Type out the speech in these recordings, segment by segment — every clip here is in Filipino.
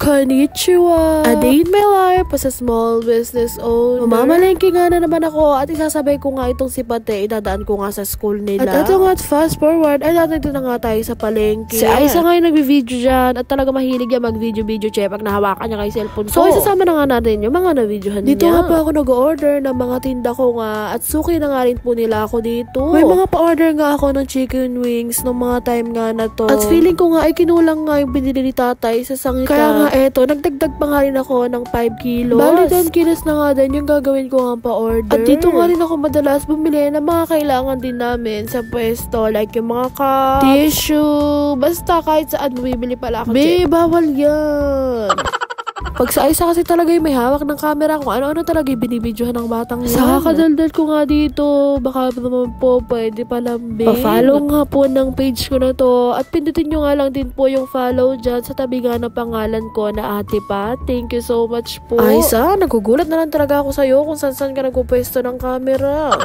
Konnichiwa! A day in my life as a small business owner. Mamamalengke nga na naman ako at isasabay ko nga itong si Pate, idadaan ko nga sa school nila. At ito nga, fast forward, ay natin na nga tayo sa palengke. Si Aiza nga yung nagbi-video dyan at talaga mahilig yan mag-video check pag nahawakan niya kay cellphone ko. So isasama na nga natin yung mga na-videohan niya. Dito nga po ako nag-order ng mga tinda ko nga at suki na nga rin po nila ako dito. May mga pa-order nga ako ng chicken wings nung mga time nga na to. At feeling ko nga ay kinulang nga yung binili ni tatay sa sangita. Kaya nga eto, nagdagdag pa nga rin ako ng 5 kilos. Bali 10 kilos na nga din yung gagawin ko nga pa-order. At dito nga rin ako madalas bumili ng mga kailangan din namin sa pwesto. Like yung mga cup, tissue, basta kahit saan bumibili pala ako. Bawal yan. Pag sa Aiza kasi talaga yung may hawak ng camera, kung ano-ano talaga yung binibidyohan ng batang yan. Sa kakadaldal ko nga dito, baka naman po pwede palambing. Pa-follow nga po ng page ko na to. At pindutin nyo nga lang din po yung follow dyan sa tabi nga ng pangalan ko na Ate Pat. Thank you so much po. Aiza, nagugulat na lang talaga ako sa'yo kung saan ka nagpupwesto ng camera.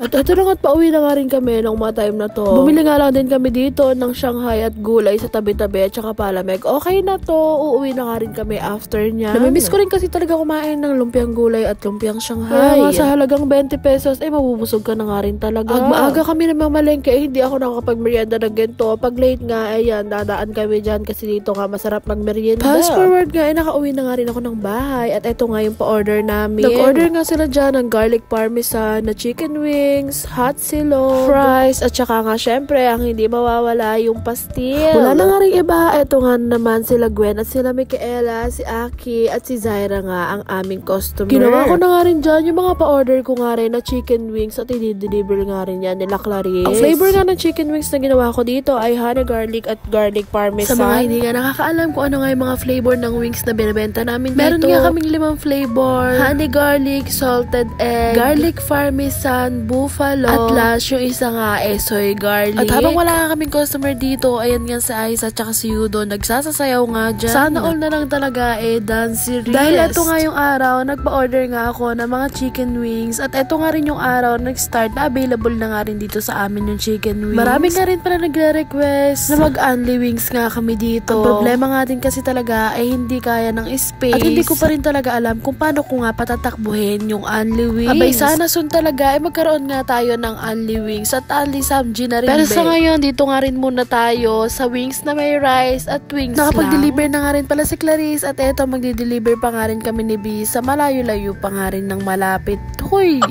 At ito na nga't pauwi na nga rin kami nung mga time na to. Bumili nga lang din kami dito ng Shanghai at gulay sa tabi-tabi at saka palamig. Okay na to, uuwi na nga rin kami after niya. Namimiss ko rin kasi talaga kumain ng lumpiang gulay at lumpiang Shanghai. Nga sa halagang 20 pesos, mabubusog ka na nga rin talaga. Pag maaga kami namamalengke, hindi ako nakakapag-merienda ng ganito. Pag late nga, ayan, dadaan kami dyan kasi dito nga masarap mag-merienda. Fast forward nga, nakauwi na nga rin ako ng bahay. At ito nga yung pa-order namin. Nag-order nga sila dyan ng garlic parmesan na chicken wings, hot silog, fries, at saka nga syempre ang hindi mawawala yung pastil. Wala na nga rin iba. Ito nga naman sila Gwen at sila Micaela, si Aki at si Zaira nga ang aming customer. Ginawa ko na nga rin dyan yung mga pa-order ko nga rin na chicken wings at i-deliver nga rin yan nila Clarice. Ang flavor nga ng chicken wings na ginawa ko dito ay honey garlic at garlic parmesan. Sa mga hindi nga nakakaalam kung ano nga yung mga flavor ng wings na binibenta namin dito, meron nga kaming 5 flavor: honey garlic, salted egg, garlic parmesan, buffalo, at last yung isa nga soy garlic. At habang wala nga kaming customer dito, ayan nga si Aiza at saka si Yudo nagsasasayaw nga dyan. Sana all na lang talaga dance series. Dahil ito nga yung araw, nagpa-order nga ako ng mga chicken wings at ito nga rin yung araw nag-start na available na nga rin dito sa amin yung chicken wings. Marami nga rin pala nagre-request na mag-only wings nga kami dito. Ang problema nga din kasi talaga ay hindi kaya ng space. At hindi ko pa rin talaga alam kung paano ko nga patatakbuhin yung only wings. Abay sana soon talaga magkaroon nga tayo ng only wings at only samji na rin. Pero sa ngayon, dito nga rin muna tayo sa wings na may rice at wings nakapag-deliver na nga rin pala si Clarice at eto magdi-deliver pa nga rin kami ni B sa malayo-layo pa nga rin ng malapit. Hoy!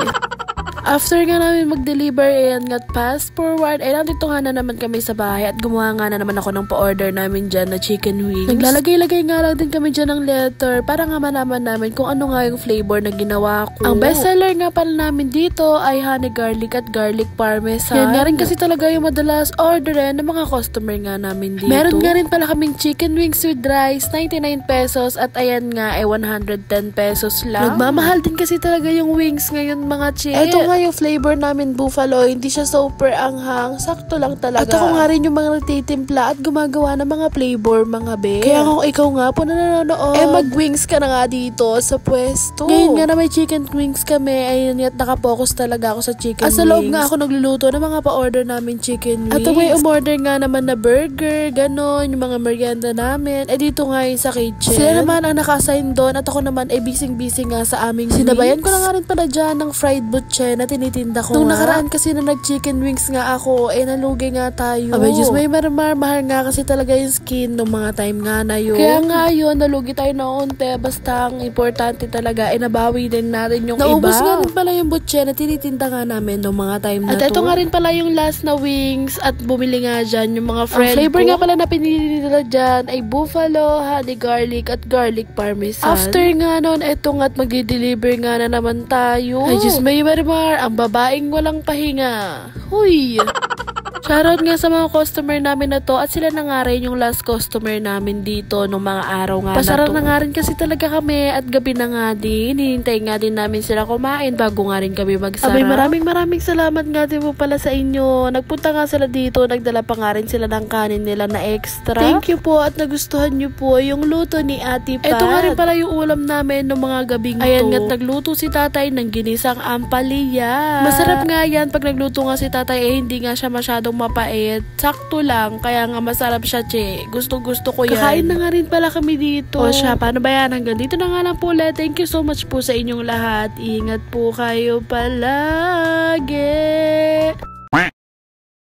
After nga namin mag-deliver, ayan nga, fast forward, nandito nga na naman kami sa bahay at gumawa nga na naman ako ng pa-order namin dyan na chicken wings. Naglalagay-lagay nga lang din kami dyan ng letter para nga malaman namin kung ano nga yung flavor na ginawa ko. Ang bestseller nga pala namin dito ay honey garlic at garlic parmesan. Yan nga rin kasi talaga yung madalas orderin ng mga customer nga namin dito. Meron nga rin pala kaming chicken wings with rice, 99 pesos at ayan nga 110 pesos lang. Nagmamahal din kasi talaga yung wings ngayon mga chick. Ito nga yung flavor namin buffalo, hindi siya super anghang, sakto lang talaga. At ako nga rin yung mga nagtitimpla at gumagawa ng mga flavor, mga be. Kaya kung ikaw nga po na nanonood, mag-wings ka na nga dito sa pwesto. Ngayon nga na may chicken wings kami, ayun at nakapokus talaga ako sa chicken wings. Sa loob nga ako nagluluto ng mga pa-order namin chicken wings. At may umorder nga naman na burger, ganon, yung mga merienda namin. Dito nga yun sa kitchen. Sila naman ang naka-assign doon at ako naman busy-busy nga sa aming sinabayan ko na nga rin pala dyan ng fried butche na tinitinda ko. Nung nakaraan kasi na nag-chicken wings nga ako, nalugi nga tayo. Abay, just may mahal nga kasi talaga yung skin nung mga time nga na yun. Kaya nga yun, nalugi tayo na unti. Basta ang importante talaga, nabawi din natin yung naubos iba. Naubos nga rin pala yung butche na tinitinda nga namin nung mga time na at ito nga rin pala yung last na wings at bumili nga dyan yung mga friend ko. Ang flavor nga pala na pinili nila dyan ay buffalo, honey garlic at garlic parmesan. After nga nun, ito nga't mag-deliver nga na naman tayo. Ay, just may ang babaeng walang pahinga. Huy! Shoutout nga sa mga customer namin na to at sila na nga rin yung last customer namin dito nung mga araw nga pasara na nga rin kasi talaga kami at gabi na nga din. Hinintay nga din namin sila kumain bago nga rin kami magsara. Abay, maraming salamat nga din po pala sa inyo. Nagpunta nga sila dito, nagdala pa nga rin sila ng kanin nila na extra. Thank you po at nagustuhan nyo po yung luto ni Ate Pat. Ito nga rin pala yung ulam namin nung mga gabing to. Ayan nga't nagluto si tatay ng ginisang ampalaya. Masarap nga yan pag nagluto nga si tatay hindi nga siya masyadong mapait. Sakto lang, kaya nga masarap siya, che. Gusto ko yan. Kakain na nga rin pala kami dito. O siya, paano ba yan? Hanggang dito na nga lang po ulit. Thank you so much po sa inyong lahat. Ingat po kayo palagi.